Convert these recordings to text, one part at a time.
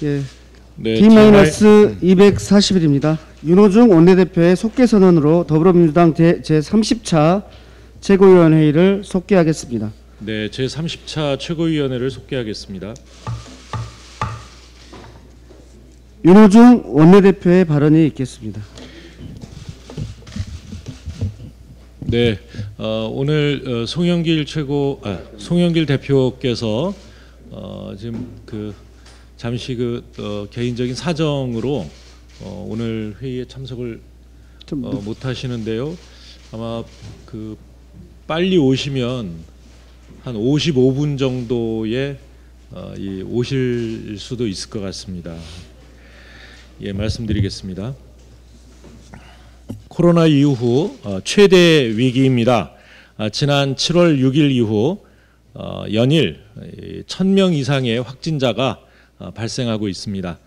예. 네, D-240일입니다. 윤호중 원내대표의 속개 선언으로 더불어민주당 제30차 최고위원회의를 속개하겠습니다. 네, 제30차 최고위원회를 속개하겠습니다. 윤호중 원내대표의 발언이 있겠습니다. 네, 오늘 송영길 대표께서 지금 잠시 개인적인 사정으로 오늘 회의에 참석을 못 하시는데요. 아마 빨리 오시면 한 55분 정도에 오실 수도 있을 것 같습니다. 예, 말씀드리겠습니다. 코로나 이후 최대 위기입니다. 지난 7월 6일 이후 연일 1,000명 이상의 확진자가 발생하고 있습니다.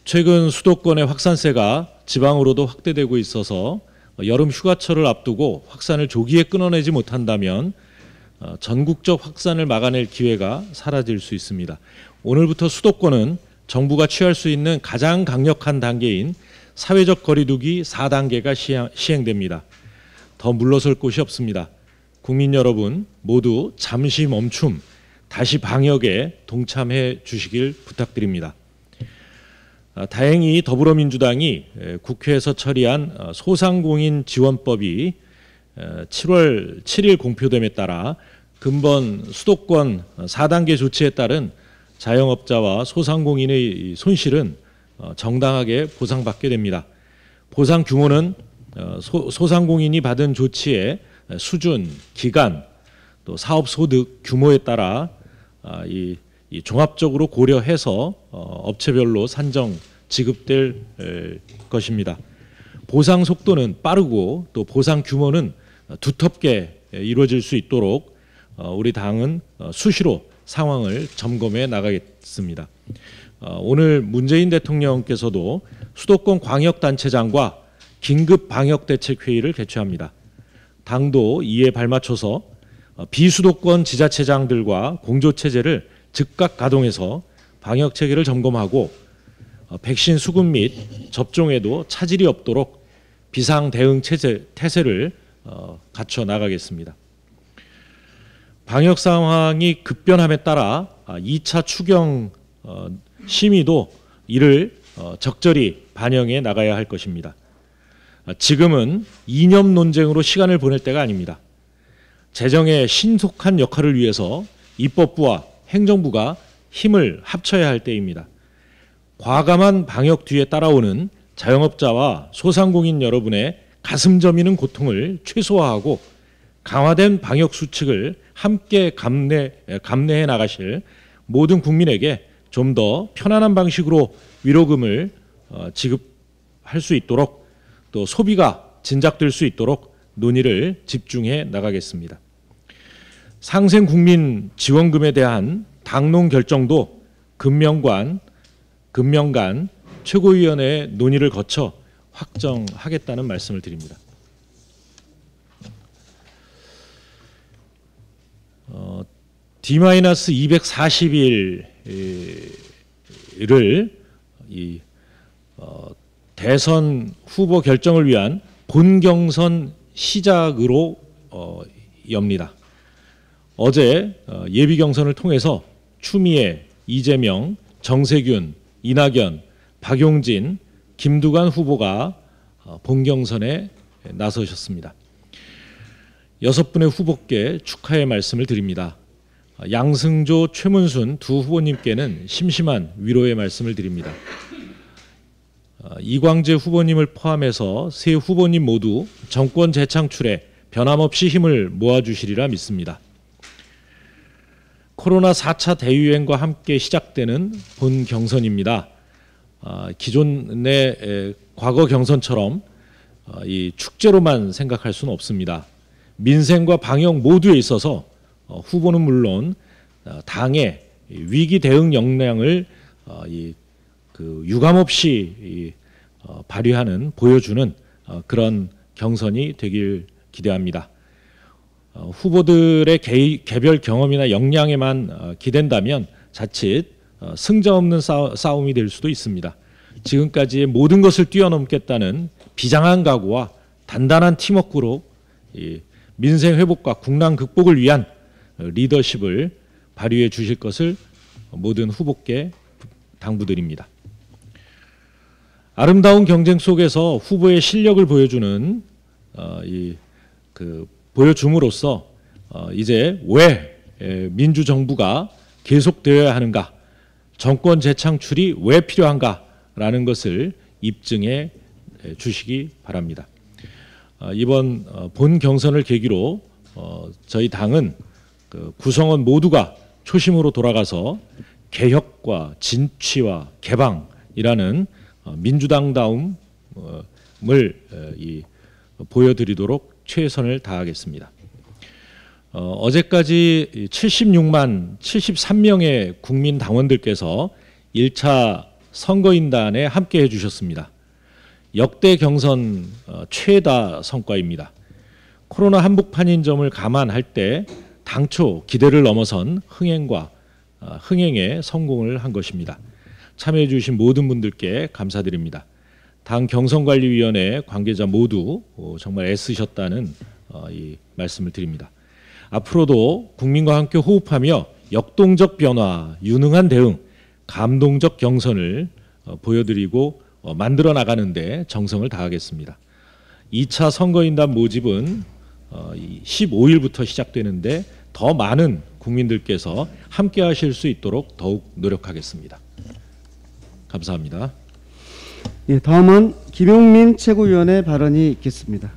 최근 수도권의 확산세가 지방으로도 확대되고 있어서 여름 휴가철을 앞두고 확산을 조기에 끊어내지 못한다면 전국적 확산을 막아낼 기회가 사라질 수 있습니다. 오늘부터 수도권은 정부가 취할 수 있는 가장 강력한 단계인 사회적 거리두기 4단계가 시행됩니다. 더 물러설 곳이 없습니다. 국민 여러분 모두 잠시 멈춤, 다시 방역에 동참해 주시길 부탁드립니다. 다행히 더불어민주당이 국회에서 처리한 소상공인 지원법이 7월 7일 공표됨에 따라 근본 수도권 4단계 조치에 따른 자영업자와 소상공인의 손실은 정당하게 보상받게 됩니다. 보상 규모는 소상공인이 받은 조치의 수준, 기간, 또 사업 소득 규모에 따라 이 종합적으로 고려해서 업체별로 산정 지급될 것입니다. 보상 속도는 빠르고 또 보상 규모는 두텁게 이루어질 수 있도록 우리 당은 수시로 상황을 점검해 나가겠습니다. 오늘 문재인 대통령께서도 수도권 광역단체장과 긴급 방역대책회의를 개최합니다. 당도 이에 발맞춰서 비수도권 지자체장들과 공조체제를 즉각 가동해서 방역체계를 점검하고 백신 수급 및 접종에도 차질이 없도록 비상대응 태세를 갖춰 나가겠습니다. 방역 상황이 급변함에 따라 2차 추경 심의도 이를 적절히 반영해 나가야 할 것입니다. 지금은 이념 논쟁으로 시간을 보낼 때가 아닙니다. 재정의 신속한 역할을 위해서 입법부와 행정부가 힘을 합쳐야 할 때입니다. 과감한 방역 뒤에 따라오는 자영업자와 소상공인 여러분의 가슴 저미는 고통을 최소화하고 강화된 방역 수칙을 함께 감내해 나가실 모든 국민에게 좀 더 편안한 방식으로 위로금을 지급할 수 있도록 또 소비가 진작될 수 있도록 논의를 집중해 나가겠습니다. 상생국민 지원금에 대한 당론 결정도 금명간 최고위원회 논의를 거쳐 확정하겠다는 말씀을 드립니다. D-240일을 대선 후보 결정을 위한 본경선 시작으로 엽니다. 어제 예비경선을 통해서 추미애, 이재명, 정세균, 이낙연, 박용진, 김두관 후보가 본경선에 나서셨습니다. 6분의 후보께 축하의 말씀을 드립니다. 양승조, 최문순 두 후보님께는 심심한 위로의 말씀을 드립니다. 이광재 후보님을 포함해서 세 후보님 모두 정권 재창출에 변함없이 힘을 모아주시리라 믿습니다. 코로나 4차 대유행과 함께 시작되는 본 경선입니다. 기존의 과거 경선처럼 이 축제로만 생각할 수는 없습니다. 민생과 방역 모두에 있어서 후보는 물론 당의 위기 대응 역량을 유감없이 발휘하는 보여주는 그런 경선이 되길 기대합니다. 후보들의 개별 경험이나 역량에만 기댄다면 자칫 승자 없는 싸움이 될 수도 있습니다. 지금까지의 모든 것을 뛰어넘겠다는 비장한 각오와 단단한 팀워크로 민생 회복과 국난 극복을 위한 리더십을 발휘해 주실 것을 모든 후보께 당부드립니다. 아름다운 경쟁 속에서 후보의 실력을 보여주는 보여줌으로써 이제 왜 민주정부가 계속되어야 하는가, 정권 재창출이 왜 필요한가라는 것을 입증해 주시기 바랍니다. 이번 본 경선을 계기로 저희 당은 구성원 모두가 초심으로 돌아가서 개혁과 진취와 개방이라는 민주당다움을 보여드리도록 최선을 다하겠습니다. 어제까지 73명의 국민 당원들께서 1차 선거인단에 함께해 주셨습니다. 역대 경선 최다 성과입니다. 코로나 한복판인 점을 감안할 때 당초 기대를 넘어선 흥행에 성공을 한 것입니다. 참여해 주신 모든 분들께 감사드립니다. 당 경선관리위원회 관계자 모두 정말 애쓰셨다는 이 말씀을 드립니다. 앞으로도 국민과 함께 호흡하며 역동적 변화, 유능한 대응, 감동적 경선을 보여드리고 만들어 나가는데 정성을 다하겠습니다. 2차 선거인단 모집은 15일부터 시작되는데 더 많은 국민들께서 함께 하실 수 있도록 더욱 노력하겠습니다. 감사합니다. 예, 다음은 김용민 최고위원의 발언이 있겠습니다.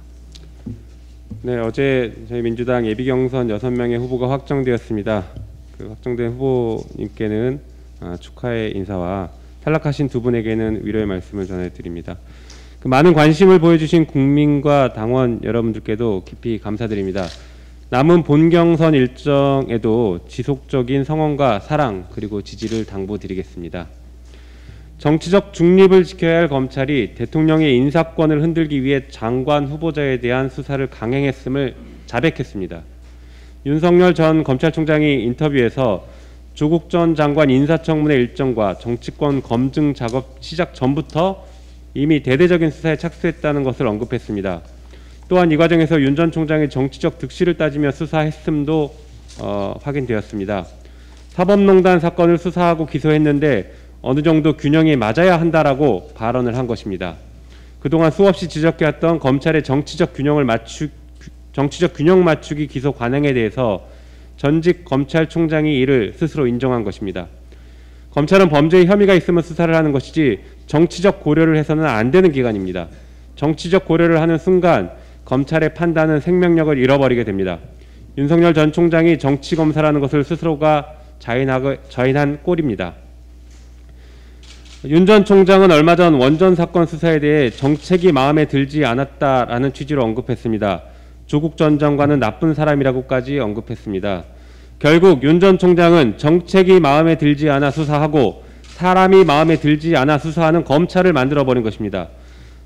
네, 어제 저희 민주당 예비경선 6명의 후보가 확정되었습니다. 그 확정된 후보님께는 축하의 인사와 탈락하신 두 분에게는 위로의 말씀을 전해드립니다. 그 많은 관심을 보여주신 국민과 당원 여러분들께도 깊이 감사드립니다. 남은 본경선 일정에도 지속적인 성원과 사랑 그리고 지지를 당부드리겠습니다. 정치적 중립을 지켜야 할 검찰이 대통령의 인사권을 흔들기 위해 장관 후보자에 대한 수사를 강행했음을 자백했습니다. 윤석열 전 검찰총장이 인터뷰에서 조국 전 장관 인사청문회 일정과 정치권 검증 작업 시작 전부터 이미 대대적인 수사에 착수했다는 것을 언급했습니다. 또한 이 과정에서 윤 전 총장의 정치적 득실을 따지며 수사했음도 확인되었습니다. 사법농단 사건을 수사하고 기소했는데 어느 정도 균형이 맞아야 한다라고 발언을 한 것입니다. 그동안 수없이 지적해왔던 검찰의 정치적 균형 맞추기 기소 관행에 대해서 전직 검찰총장이 이를 스스로 인정한 것입니다. 검찰은 범죄의 혐의가 있으면 수사를 하는 것이지 정치적 고려를 해서는 안 되는 기관입니다. 정치적 고려를 하는 순간 검찰의 판단은 생명력을 잃어버리게 됩니다. 윤석열 전 총장이 정치검사라는 것을 스스로가 자인한 꼴입니다. 윤 전 총장은 얼마 전 원전 사건 수사에 대해 정책이 마음에 들지 않았다라는 취지로 언급했습니다. 조국 전 장관은 나쁜 사람이라고까지 언급했습니다. 결국 윤 전 총장은 정책이 마음에 들지 않아 수사하고 사람이 마음에 들지 않아 수사하는 검찰을 만들어버린 것입니다.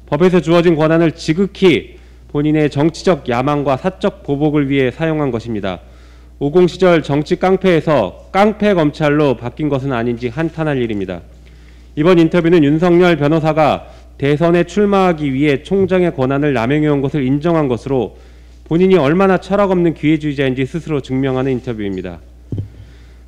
법에서 주어진 권한을 지극히 본인의 정치적 야망과 사적 보복을 위해 사용한 것입니다. 50 시절 정치 깡패에서 깡패 검찰로 바뀐 것은 아닌지 한탄할 일입니다. 이번 인터뷰는 윤석열 변호사가 대선에 출마하기 위해 총장의 권한을 남용해온 것을 인정한 것으로 본인이 얼마나 철학없는 기회주의자인지 스스로 증명하는 인터뷰입니다.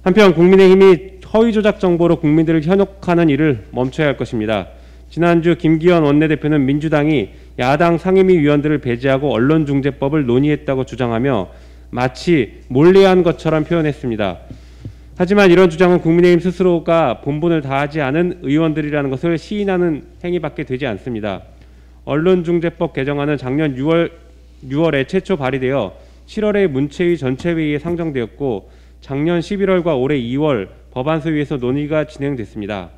한편 국민의힘이 허위조작 정보로 국민들을 현혹하는 일을 멈춰야 할 것입니다. 지난주 김기현 원내대표는 민주당이 야당 상임위 위원들을 배제하고 언론중재법을 논의했다고 주장하며 마치 몰래한 것처럼 표현했습니다. 하지만 이런 주장은 국민의힘 스스로가 본분을 다하지 않은 의원들이라는 것을 시인하는 행위밖에 되지 않습니다. 언론중재법 개정안은 작년 6월에 최초 발의되어 7월에 문체위 전체회의에 상정되었고 작년 11월과 올해 2월 법안소위에서 논의가 진행됐습니다.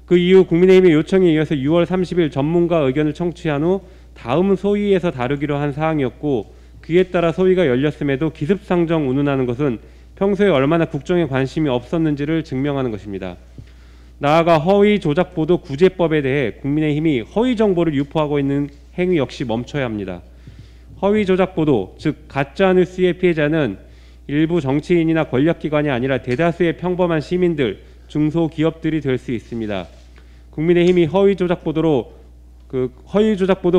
그 이후 국민의힘의 요청에 이어서 6월 30일 전문가 의견을 청취한 후 다음 소위에서 다루기로 한 사항이었고 그에 따라 소위가 열렸음에도 기습상정 운운하는 것은 평소에 얼마나 국정에 관심이 없었는지를 증명하는 것입니다. 나아가 허위 조작 보도 구제법에 대해 국민의힘이 허위 정보를 유포하고 있는 행위 역시 멈춰야 합니다. 허위 조작 보도, 즉 가짜 뉴스의 피해자는 일부 정치인이나 권력기관이 아니라 대다수의 평범한 시민들, 중소기업들이 될 수 있습니다. 국민의힘이 허위 조작 보도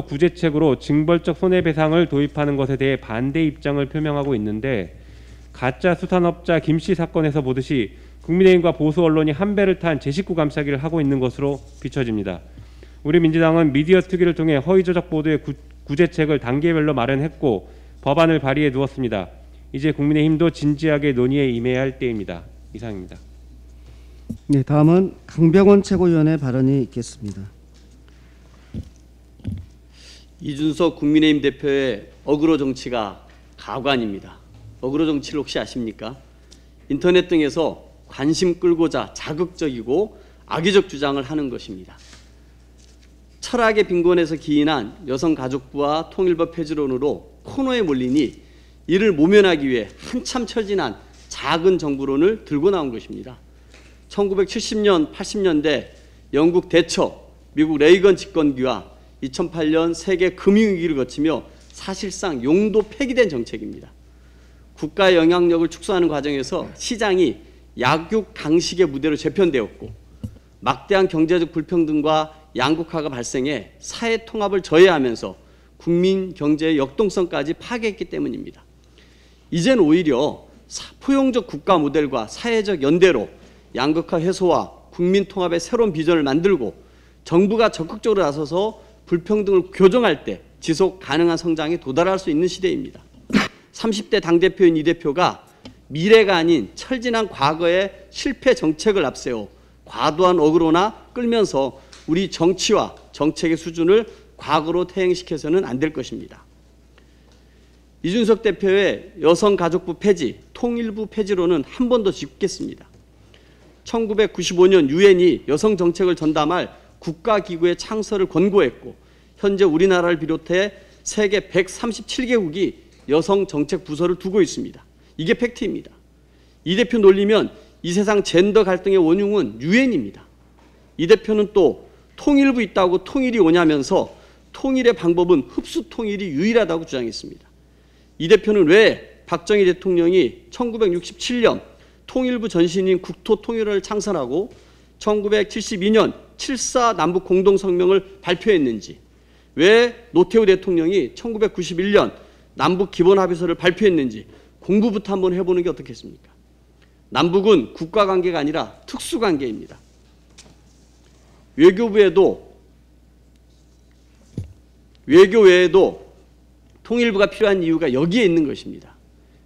구제책으로 징벌적 손해배상을 도입하는 것에 대해 반대 입장을 표명하고 있는데, 가짜 수산업자 김씨 사건에서 보듯이 국민의힘과 보수 언론이 한 배를 탄 제 식구 감싸기를 하고 있는 것으로 비춰집니다. 우리 민주당은 미디어 특위를 통해 허위 조작 보도의 구제책을 단계별로 마련했고 법안을 발의해 두었습니다. 이제 국민의힘도 진지하게 논의에 임해야 할 때입니다. 이상입니다. 네, 다음은 강병원 최고위원의 발언이 있겠습니다. 이준석 국민의힘 대표의 어그로 정치가 가관입니다. 어그로 정치를 혹시 아십니까? 인터넷 등에서 관심 끌고자 자극적이고 악의적 주장을 하는 것입니다. 철학의 빈곤에서 기인한 여성가족부와 통일부 폐지론으로 코너에 몰리니 이를 모면하기 위해 한참 처진한 작은 정부론을 들고 나온 것입니다. 1970년, 80년대 영국 대처, 미국 레이건 집권기와 2008년 세계 금융위기를 거치며 사실상 용도 폐기된 정책입니다. 국가의 영향력을 축소하는 과정에서 시장이 약육 강식의 무대로 재편되었고 막대한 경제적 불평등과 양극화가 발생해 사회 통합을 저해하면서 국민 경제의 역동성까지 파괴했기 때문입니다. 이젠 오히려 포용적 국가 모델과 사회적 연대로 양극화 해소와 국민 통합의 새로운 비전을 만들고 정부가 적극적으로 나서서 불평등을 교정할 때 지속 가능한 성장에 도달할 수 있는 시대입니다. 30대 당대표인 이 대표가 미래가 아닌 철진한 과거의 실패 정책을 앞세워 과도한 어그로나 끌면서 우리 정치와 정책의 수준을 과거로 퇴행시켜서는 안 될 것입니다. 이준석 대표의 여성가족부 폐지, 통일부 폐지로는 한 번 더 짚겠습니다. 1995년 유엔이 여성 정책을 전담할 국가기구의 창설을 권고했고 현재 우리나라를 비롯해 세계 137개국이 여성 정책 부서를 두고 있습니다. 이게 팩트입니다. 이 대표 논리면 이 세상 젠더 갈등의 원흉은 유엔입니다. 이 대표는 또 통일부 있다고 통일이 오냐면서 통일의 방법은 흡수 통일이 유일하다고 주장했습니다. 이 대표는 왜 박정희 대통령이 1967년 통일부 전신인 국토통일원을 창설하고 1972년 7.4 남북 공동성명을 발표했는지, 왜 노태우 대통령이 1991년 남북 기본합의서를 발표했는지 공부부터 한번 해보는 게 어떻겠습니까? 남북은 국가관계가 아니라 특수관계입니다. 외교 외에도 통일부가 필요한 이유가 여기에 있는 것입니다.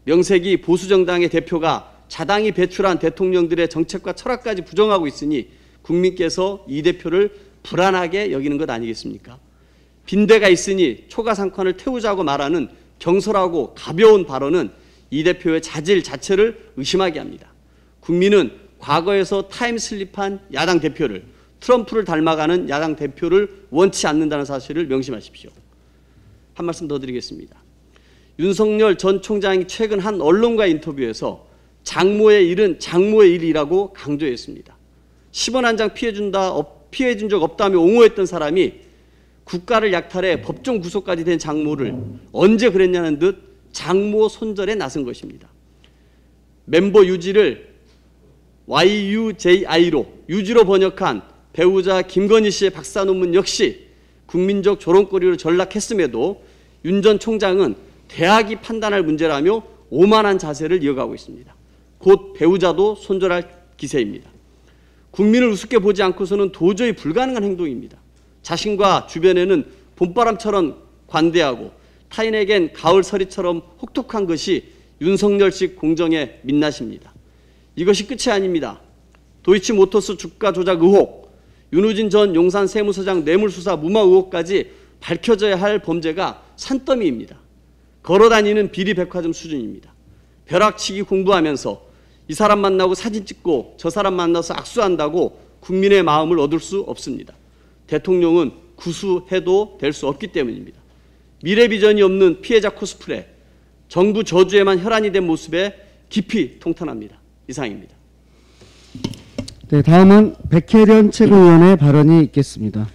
명색이 보수정당의 대표가 자당이 배출한 대통령들의 정책과 철학까지 부정하고 있으니 국민께서 이 대표를 불안하게 여기는 것 아니겠습니까? 빈대가 있으니 초가상관을 태우자고 말하는 경솔하고 가벼운 발언은 이 대표의 자질 자체를 의심하게 합니다. 국민은 과거에서 타임슬립한 야당 대표를, 트럼프를 닮아가는 야당 대표를 원치 않는다는 사실을 명심하십시오. 한 말씀 더 드리겠습니다. 윤석열 전 총장이 최근 한 언론과 인터뷰에서 장모의 일은 장모의 일이라고 강조했습니다. 10원 한 장 피해준 적 없다며 옹호했던 사람이 국가를 약탈해 법정 구속까지 된 장모를 언제 그랬냐는 듯 장모 손절에 나선 것입니다. 멤버 유지를 YUJI로 유지로 번역한 배우자 김건희 씨의 박사 논문 역시 국민적 조롱거리로 전락했음에도 윤 전 총장은 대학이 판단할 문제라며 오만한 자세를 이어가고 있습니다. 곧 배우자도 손절할 기세입니다. 국민을 우습게 보지 않고서는 도저히 불가능한 행동입니다. 자신과 주변에는 봄바람처럼 관대하고 타인에겐 가을서리처럼 혹독한 것이 윤석열식 공정의 민낯입니다. 이것이 끝이 아닙니다. 도이치모터스 주가 조작 의혹, 윤우진 전 용산 세무서장 뇌물수사 무마 의혹까지 밝혀져야 할 범죄가 산더미입니다. 걸어다니는 비리백화점 수준입니다. 벼락치기 공부하면서 이 사람 만나고 사진 찍고 저 사람 만나서 악수한다고 국민의 마음을 얻을 수 없습니다. 대통령은 구수해도 될 수 없기 때문입니다. 미래 비전이 없는 피해자 코스프레, 정부 저주에만 혈안이 된 모습에 깊이 통탄합니다. 이상입니다. 네, 다음은 백혜련 최고위원의 발언이 있겠습니다.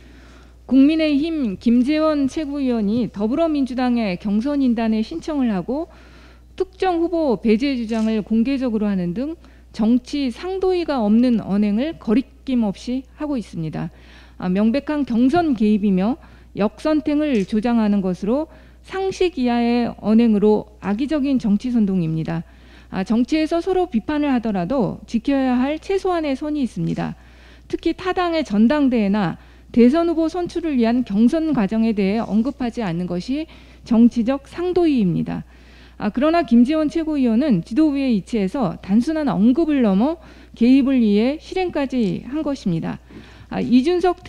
국민의힘 김재원 최고위원이 더불어민주당의 경선인단에 신청을 하고 특정 후보 배제 주장을 공개적으로 하는 등 정치 상도의가 없는 언행을 거리낌 없이 하고 있습니다. 명백한 경선 개입이며 역선택을 조장하는 것으로 상식 이하의 언행으로 악의적인 정치 선동입니다. 정치에서 서로 비판을 하더라도 지켜야 할 최소한의 선이 있습니다. 특히 타당의 전당대회나 대선 후보 선출을 위한 경선 과정에 대해 언급하지 않는 것이 정치적 상도의입니다. 그러나 김재원 최고위원은 지도부에 이치해서 단순한 언급을 넘어 개입을 위해 실행까지 한 것입니다. 이준석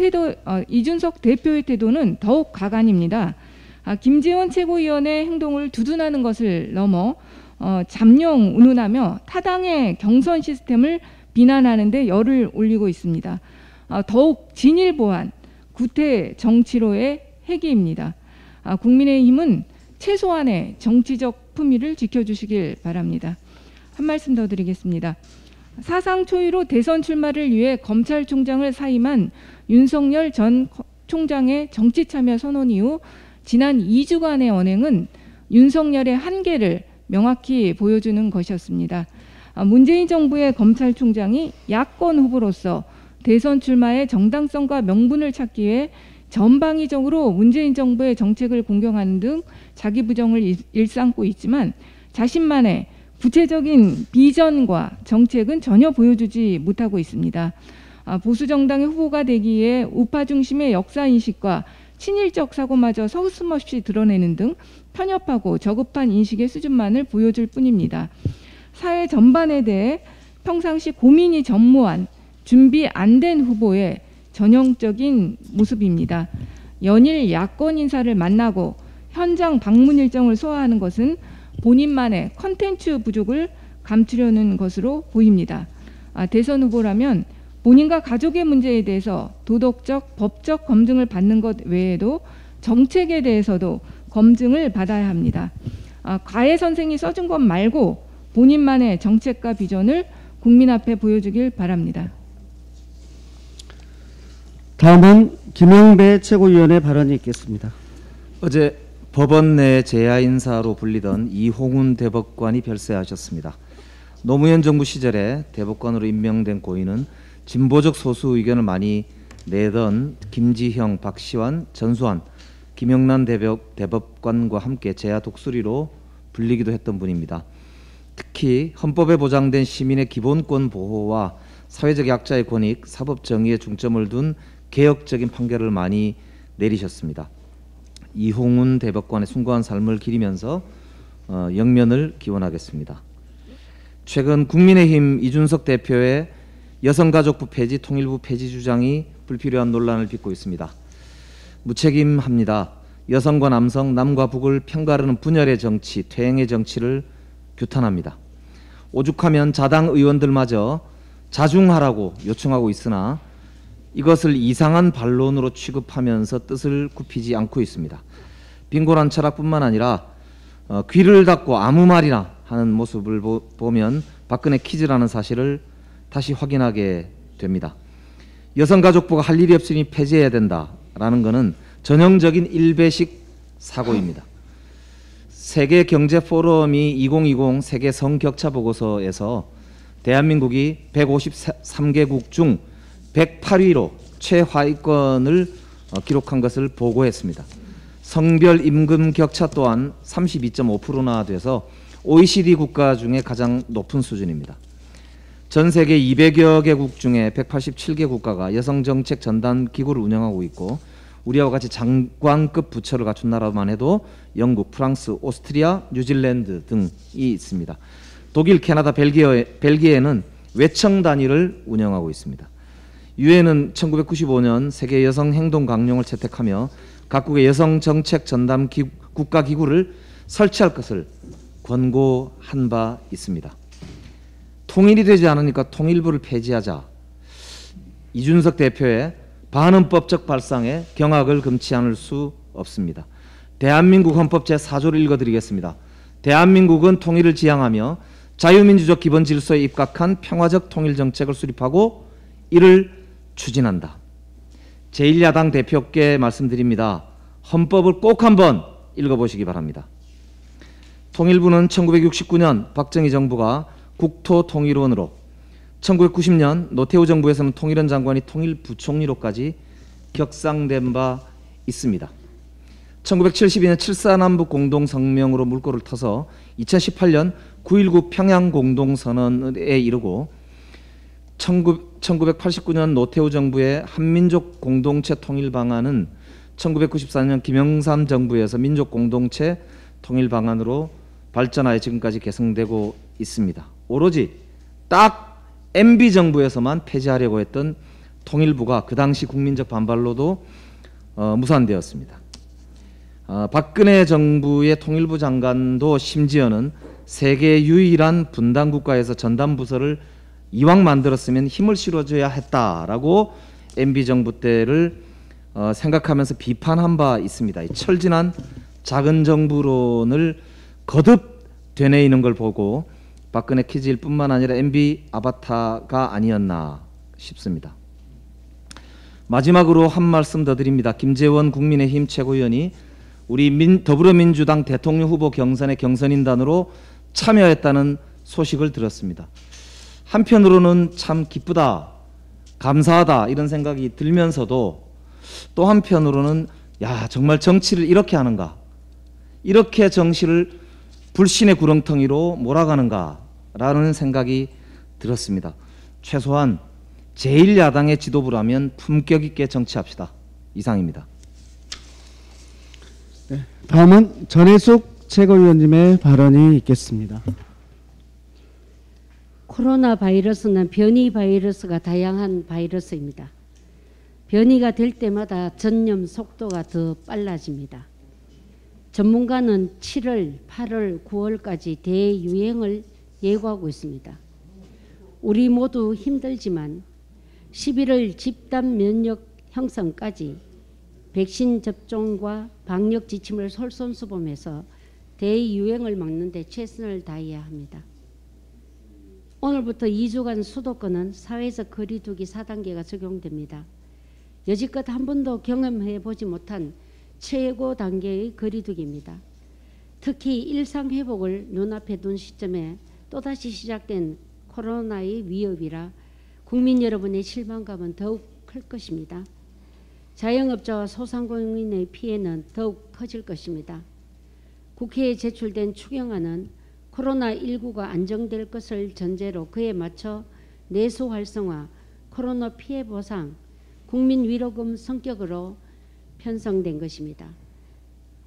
대표의 태도는 더욱 가관입니다. 김재원 최고위원의 행동을 두둔하는 것을 넘어 잠룡 운운하며 타당의 경선 시스템을 비난하는 데 열을 올리고 있습니다. 더욱 진일보한 구태 정치로의 해기입니다. 국민의힘은 최소한의 정치적 품위를 지켜주시길 바랍니다. 한 말씀 더 드리겠습니다. 사상 초유로 대선 출마를 위해 검찰총장을 사임한 윤석열 전 총장의 정치 참여 선언 이후 지난 2주간의 언행은 윤석열의 한계를 명확히 보여주는 것이었습니다. 문재인 정부의 검찰총장이 야권 후보로서 대선 출마의 정당성과 명분을 찾기 위해 전방위적으로 문재인 정부의 정책을 공격하는 등 자기 부정을 일삼고 있지만 자신만의 구체적인 비전과 정책은 전혀 보여주지 못하고 있습니다. 보수 정당의 후보가 되기 위해 우파 중심의 역사인식과 친일적 사고마저 서슴없이 드러내는 등 편협하고 저급한 인식의 수준만을 보여줄 뿐입니다. 사회 전반에 대해 평상시 고민이 전무한 준비 안 된 후보의 전형적인 모습입니다. 연일 야권 인사를 만나고 현장 방문 일정을 소화하는 것은 본인만의 컨텐츠 부족을 감추려는 것으로 보입니다. 대선 후보라면 본인과 가족의 문제에 대해서 도덕적, 법적 검증을 받는 것 외에도 정책에 대해서도 검증을 받아야 합니다. 가해 선생이 써준 것 말고 본인만의 정책과 비전을 국민 앞에 보여주길 바랍니다. 다음은 김영배 최고위원의 발언이 있겠습니다. 어제 법원 내 제야 인사로 불리던 이홍훈 대법관이 별세하셨습니다. 노무현 정부 시절에 대법관으로 임명된 고인은 진보적 소수 의견을 많이 내던 김지형, 박시환, 전수환, 김영란 대법관과 함께 제야 독수리로 불리기도 했던 분입니다. 특히 헌법에 보장된 시민의 기본권 보호와 사회적 약자의 권익, 사법 정의에 중점을 둔 개혁적인 판결을 많이 내리셨습니다. 이홍훈 대법관의 숭고한 삶을 기리면서 영면을 기원하겠습니다. 최근 국민의힘 이준석 대표의 여성가족부 폐지, 통일부 폐지 주장이 불필요한 논란을 빚고 있습니다. 무책임합니다. 여성과 남성, 남과 북을 편가르는 분열의 정치, 퇴행의 정치를 규탄합니다. 오죽하면 자당 의원들마저 자중하라고 요청하고 있으나 이것을 이상한 반론으로 취급하면서 뜻을 굽히지 않고 있습니다. 빈곤한 철학뿐만 아니라 귀를 닫고 아무 말이나 하는 모습을 보면 박근혜 키즈라는 사실을 다시 확인하게 됩니다. 여성가족부가 할 일이 없으니 폐지해야 된다라는 것은 전형적인 일배식 사고입니다. 세계경제포럼이 2020 세계 성격차 보고서에서 대한민국이 153개국 중 108위로 최하위권을 기록한 것을 보고했습니다. 성별 임금 격차 또한 32.5%나 돼서 OECD 국가 중에 가장 높은 수준입니다. 전 세계 200여 개국 중에 187개 국가가 여성정책 전담 기구를 운영하고 있고 우리와 같이 장관급 부처를 갖춘 나라만 해도 영국, 프랑스, 오스트리아, 뉴질랜드 등이 있습니다. 독일, 캐나다, 벨기에는 외청 단위를 운영하고 있습니다. 유엔은 1995년 세계 여성 행동 강령을 채택하며 각국의 여성 정책 전담 국가기구를 설치할 것을 권고한 바 있습니다. 통일이 되지 않으니까 통일부를 폐지하자. 이준석 대표의 반헌법적 발상에 경악을 금치 않을 수 없습니다. 대한민국 헌법 제4조를 읽어드리겠습니다. 대한민국은 통일을 지향하며 자유민주적 기본 질서에 입각한 평화적 통일 정책을 수립하고 이를 추진한다. 제1야당 대표께 말씀드립니다. 헌법을 꼭 한번 읽어보시기 바랍니다. 통일부는 1969년 박정희 정부가 국토통일원으로 1990년 노태우 정부에서는 통일원 장관이 통일부총리로까지 격상된 바 있습니다. 1972년 7.4남북 공동성명으로 물꼬를 터서 2018년 9.19 평양 공동선언에 이르고 1989년 노태우 정부의 한민족 공동체 통일 방안은 1994년 김영삼 정부에서 민족 공동체 통일 방안으로 발전하여 지금까지 개성되고 있습니다. 오로지 딱 MB 정부에서만 폐지하려고 했던 통일부가 그 당시 국민적 반발로도 무산되었습니다. 박근혜 정부의 통일부 장관도 심지어는 세계 유일한 분단 국가에서 전담 부서를 이왕 만들었으면 힘을 실어줘야 했다라고 MB 정부 때를 생각하면서 비판한 바 있습니다. 철진한 작은 정부론을 거듭 되뇌이는 걸 보고 박근혜 키즈일 뿐만 아니라 MB 아바타가 아니었나 싶습니다. 마지막으로 한 말씀 더 드립니다. 김재원 국민의힘 최고위원이 우리 더불어민주당 대통령 후보 경선의 경선인단으로 참여했다는 소식을 들었습니다. 한편으로는 참 기쁘다, 감사하다 이런 생각이 들면서도 또 한편으로는 야 정말 정치를 이렇게 하는가, 이렇게 정치를 불신의 구렁텅이로 몰아가는가라는 생각이 들었습니다. 최소한 제1야당의 지도부라면 품격 있게 정치합시다. 이상입니다. 네, 다음은 전해숙 최고위원님의 발언이 있겠습니다. 코로나 바이러스는 변이 바이러스가 다양한 바이러스입니다. 변이가 될 때마다 전염 속도가 더 빨라집니다. 전문가는 7월, 8월, 9월까지 대유행을 예고하고 있습니다. 우리 모두 힘들지만 11월 집단 면역 형성까지 백신 접종과 방역 지침을 솔선수범해서 대유행을 막는 데 최선을 다해야 합니다. 오늘부터 2주간 수도권은 사회적 거리 두기 4단계가 적용됩니다. 여지껏 한 번도 경험해 보지 못한 최고 단계의 거리 두기입니다. 특히 일상 회복을 눈앞에 둔 시점에 또다시 시작된 코로나의 위협이라 국민 여러분의 실망감은 더욱 클 것입니다. 자영업자와 소상공인의 피해는 더욱 커질 것입니다. 국회에 제출된 추경안은 코로나19가 안정될 것을 전제로 그에 맞춰 내수 활성화, 코로나 피해 보상, 국민 위로금 성격으로 편성된 것입니다.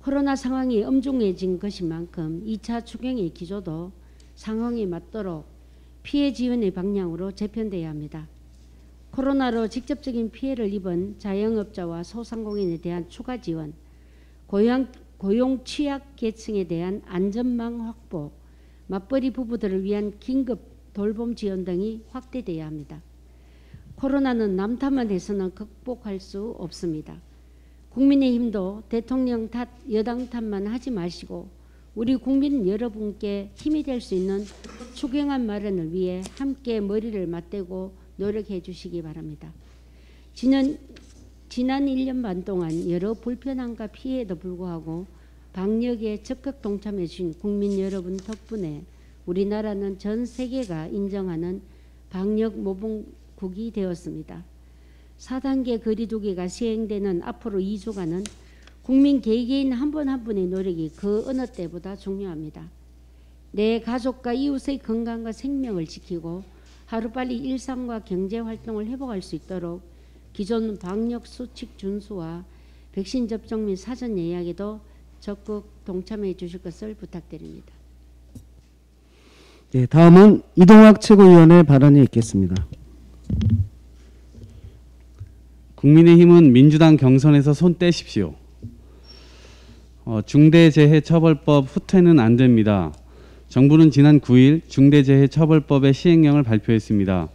코로나 상황이 엄중해진 것인 만큼 2차 추경의 기조도 상황에 맞도록 피해 지원의 방향으로 재편돼야 합니다. 코로나로 직접적인 피해를 입은 자영업자와 소상공인에 대한 추가 지원, 고용 취약 계층에 대한 안전망 확보, 맞벌이 부부들을 위한 긴급 돌봄 지원 등이 확대돼야 합니다. 코로나는 남탓만 해서는 극복할 수 없습니다. 국민의힘도 대통령 탓, 여당 탓만 하지 마시고 우리 국민 여러분께 힘이 될 수 있는 추경안 마련을 위해 함께 머리를 맞대고 노력해 주시기 바랍니다. 지난 1년 반 동안 여러 불편함과 피해에도 불구하고 방역에 적극 동참해 주신 국민 여러분 덕분에 우리나라는 전 세계가 인정하는 방역 모범국이 되었습니다. 4단계 거리두기가 시행되는 앞으로 2주간은 국민 개개인 한 분 한 분의 노력이 그 어느 때보다 중요합니다. 내 가족과 이웃의 건강과 생명을 지키고 하루빨리 일상과 경제활동을 회복할 수 있도록 기존 방역 수칙 준수와 백신 접종 및 사전 예약에도 적극 동참해 주실 것을 부탁드립니다. 네, 다음은 이동학 최고위원의 발언이 있겠습니다. 국민의힘은 민주당 경선에서 손 떼십시오. 중대재해처벌법 후퇴는 안 됩니다. 정부는 지난 9일 중대재해처벌법의 시행령을 발표했습니다.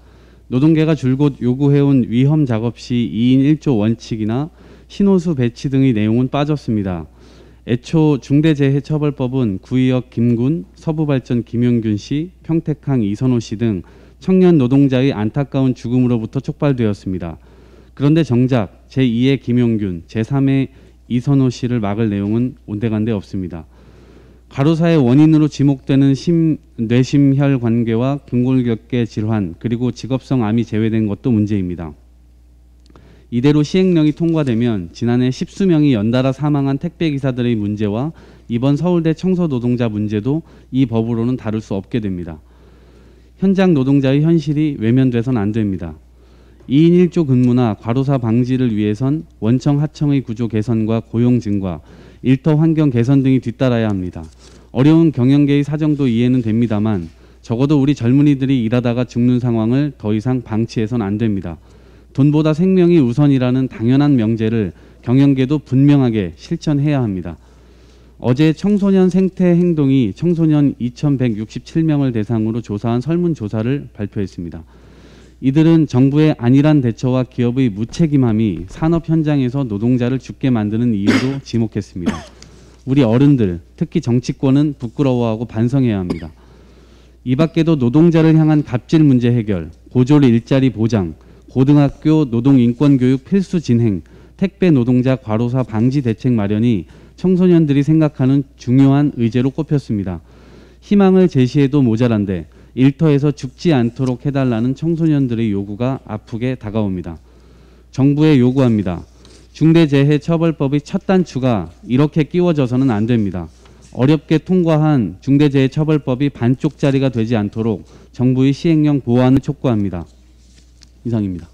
노동계가 줄곧 요구해온 위험 작업 시 2인 1조 원칙이나 신호수 배치 등의 내용은 빠졌습니다. 애초 중대재해처벌법은 구의역 김군, 서부발전 김용균 씨, 평택항 이선호 씨 등 청년 노동자의 안타까운 죽음으로부터 촉발되었습니다. 그런데 정작 제2의 김용균, 제3의 이선호 씨를 막을 내용은 온데간데 없습니다. 과로사의 원인으로 지목되는 뇌심혈 관계와 근골격계 질환 그리고 직업성 암이 제외된 것도 문제입니다. 이대로 시행령이 통과되면 지난해 10수명이 연달아 사망한 택배기사들의 문제와 이번 서울대 청소노동자 문제도 이 법으로는 다룰 수 없게 됩니다. 현장 노동자의 현실이 외면돼서는 안 됩니다. 2인 1조 근무나 과로사 방지를 위해선 원청 하청의 구조 개선과 고용 증가, 일터 환경 개선 등이 뒤따라야 합니다. 어려운 경영계의 사정도 이해는 됩니다만 적어도 우리 젊은이들이 일하다가 죽는 상황을 더 이상 방치해서는 안 됩니다. 돈보다 생명이 우선이라는 당연한 명제를 경영계도 분명하게 실천해야 합니다. 어제 청소년 생태 행동이 청소년 2,167명을 대상으로 조사한 설문조사를 발표했습니다. 이들은 정부의 안일한 대처와 기업의 무책임함이 산업 현장에서 노동자를 죽게 만드는 이유로 지목했습니다. 우리 어른들, 특히 정치권은 부끄러워하고 반성해야 합니다. 이 밖에도 노동자를 향한 갑질 문제 해결, 고졸 일자리 보장, 고등학교 노동인권교육 필수 진행, 택배 노동자 과로사 방지 대책 마련이 청소년들이 생각하는 중요한 의제로 꼽혔습니다. 희망을 제시해도 모자란데 일터에서 죽지 않도록 해달라는 청소년들의 요구가 아프게 다가옵니다. 정부에 요구합니다. 중대재해처벌법의 첫 단추가 이렇게 끼워져서는 안 됩니다. 어렵게 통과한 중대재해처벌법이 반쪽짜리가 되지 않도록 정부의 시행령 보완을 촉구합니다. 이상입니다.